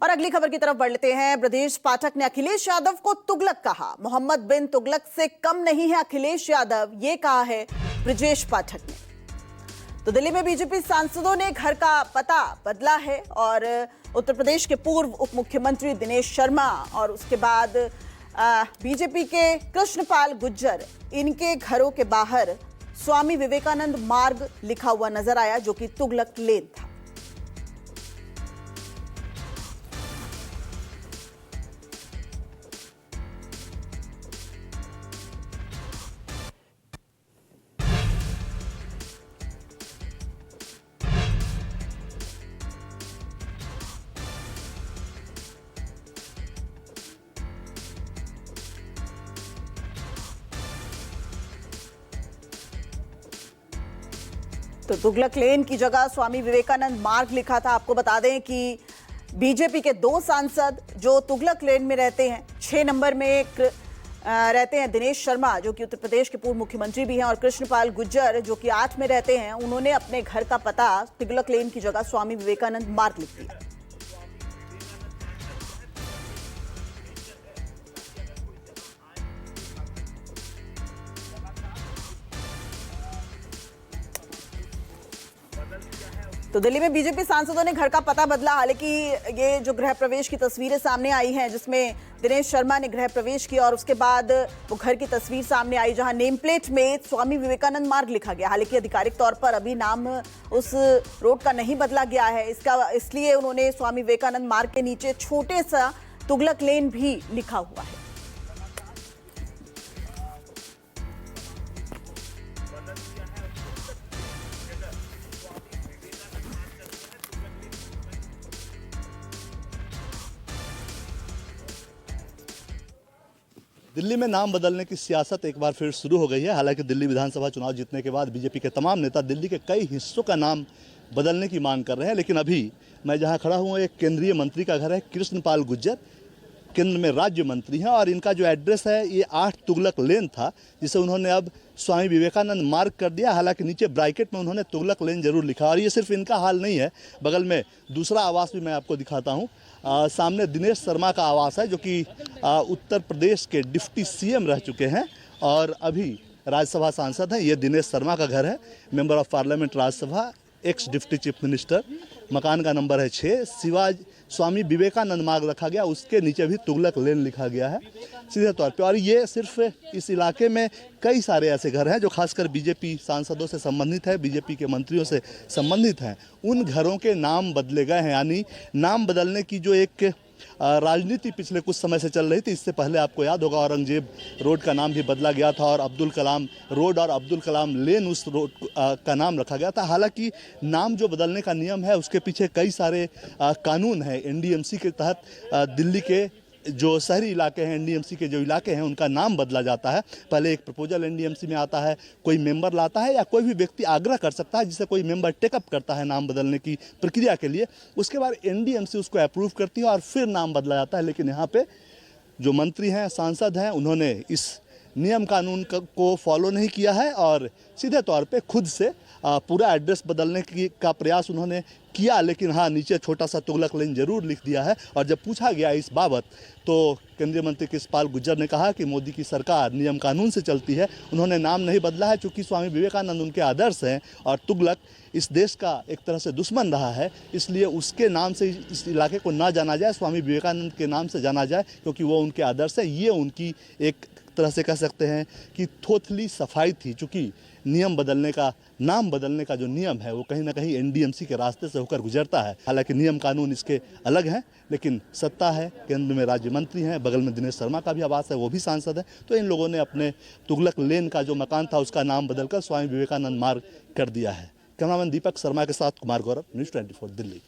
और अगली खबर की तरफ बढ़ लेते हैं। ब्रजेश पाठक ने अखिलेश यादव को तुगलक कहा। मोहम्मद बिन तुगलक से कम नहीं है अखिलेश यादव, ये कहा है ब्रजेश पाठक ने। तो दिल्ली में बीजेपी सांसदों ने घर का पता बदला है और उत्तर प्रदेश के पूर्व उप मुख्यमंत्री दिनेश शर्मा और उसके बाद बीजेपी के कृष्णपाल गुर्जर, इनके घरों के बाहर स्वामी विवेकानंद मार्ग लिखा हुआ नजर आया, जो कि तुगलक लेन था। तो तुगलक लेन की जगह स्वामी विवेकानंद मार्ग लिखा था। आपको बता दें कि बीजेपी के 2 सांसद जो तुगलक लेन में रहते हैं, 6 नंबर में रहते हैं दिनेश शर्मा, जो कि उत्तर प्रदेश के पूर्व मुख्यमंत्री भी हैं, और कृष्णपाल गुर्जर, जो कि 8 में रहते हैं। उन्होंने अपने घर का पता तुगलक लेन की जगह स्वामी विवेकानंद मार्ग लिख दिया। तो दिल्ली में बीजेपी सांसदों ने घर का पता बदला। हालांकि ये जो गृह प्रवेश की तस्वीरें सामने आई हैं, जिसमें दिनेश शर्मा ने गृह प्रवेश किया और उसके बाद वो घर की तस्वीर सामने आई जहां नेम प्लेट में स्वामी विवेकानंद मार्ग लिखा गया। हालांकि आधिकारिक तौर पर अभी नाम उस रोड का नहीं बदला गया है, इसलिए उन्होंने स्वामी विवेकानंद मार्ग के नीचे छोटे सा तुगलक लेन भी लिखा हुआ है। दिल्ली में नाम बदलने की सियासत एक बार फिर शुरू हो गई है। हालांकि दिल्ली विधानसभा चुनाव जीतने के बाद बीजेपी के तमाम नेता दिल्ली के कई हिस्सों का नाम बदलने की मांग कर रहे हैं, लेकिन अभी मैं जहां खड़ा हूं एक केंद्रीय मंत्री का घर है। कृष्णपाल गुर्जर केंद्र में राज्य मंत्री हैं और इनका जो एड्रेस है ये 8 तुगलक लेन था, जिसे उन्होंने अब स्वामी विवेकानंद मार्ग कर दिया। हालांकि नीचे ब्रैकेट में उन्होंने तुगलक लेन जरूर लिखा। और ये सिर्फ इनका हाल नहीं है, बगल में दूसरा आवास भी मैं आपको दिखाता हूँ। सामने दिनेश शर्मा का आवास है, जो कि उत्तर प्रदेश के डिप्टी सीएम रह चुके हैं और अभी राज्यसभा सांसद हैं। ये दिनेश शर्मा का घर है, member of parliament Rajya Sabha, x deputy chief minister. मकान का नंबर है 6। स्वामी विवेकानंद मार्ग रखा गया, उसके नीचे भी तुगलक लेन लिखा गया है सीधे तौर पे। और ये सिर्फ इस इलाके में कई सारे ऐसे घर हैं जो खासकर बीजेपी सांसदों से संबंधित है, बीजेपी के मंत्रियों से संबंधित हैं। उन घरों के नाम बदले गए हैं, यानी नाम बदलने की जो एक राजनीति पिछले कुछ समय से चल रही थी। इससे पहले आपको याद होगा औरंगजेब रोड का नाम भी बदला गया था और अब्दुल कलाम रोड और अब्दुल कलाम लेन उस रोड का नाम रखा गया था। हालांकि नाम जो बदलने का नियम है उसके पीछे कई सारे कानून हैं। एनडीएमसी के तहत दिल्ली के जो शहरी इलाके हैं, एनडीएमसी के जो इलाके हैं, उनका नाम बदला जाता है। पहले एक प्रपोजल एनडीएमसी में आता है, कोई मेंबर लाता है या कोई भी व्यक्ति आग्रह कर सकता है, जिसे कोई मेंबर टेकअप करता है नाम बदलने की प्रक्रिया के लिए। उसके बाद एनडीएमसी उसको अप्रूव करती है और फिर नाम बदला जाता है। लेकिन यहाँ पे जो मंत्री हैं, सांसद हैं, उन्होंने इस नियम कानून को फॉलो नहीं किया है और सीधे तौर पे खुद से पूरा एड्रेस बदलने का प्रयास उन्होंने किया। लेकिन हाँ, नीचे छोटा सा तुगलक लेन जरूर लिख दिया है। और जब पूछा गया इस बाबत तो केंद्रीय मंत्री कृष्णपाल गुर्जर ने कहा कि मोदी की सरकार नियम कानून से चलती है, उन्होंने नाम नहीं बदला है। चूँकि स्वामी विवेकानंद उनके आदर्श हैं और तुगलक इस देश का एक तरह से दुश्मन रहा है, इसलिए उसके नाम से इस इलाके को ना जाना जाए, स्वामी विवेकानंद के नाम से जाना जाए, क्योंकि वो उनके आदर्श है। ये उनकी एक तरह से कह सकते हैं कि थोथली सफाई थी। चूँकि नियम बदलने का, नाम बदलने का जो नियम है वो कहीं ना कहीं एनडीएमसी के रास्ते से होकर गुजरता है। हालांकि नियम कानून इसके अलग हैं, लेकिन सत्ता है, केंद्र में राज्य मंत्री हैं, बगल में दिनेश शर्मा का भी आवास है, वो भी सांसद है। तो इन लोगों ने अपने तुगलक लेन का जो मकान था उसका नाम बदलकर स्वामी विवेकानंद मार्ग कर दिया है। कैमरामैन दीपक शर्मा के साथ कुमार गौरव, न्यूज़ 24 दिल्ली।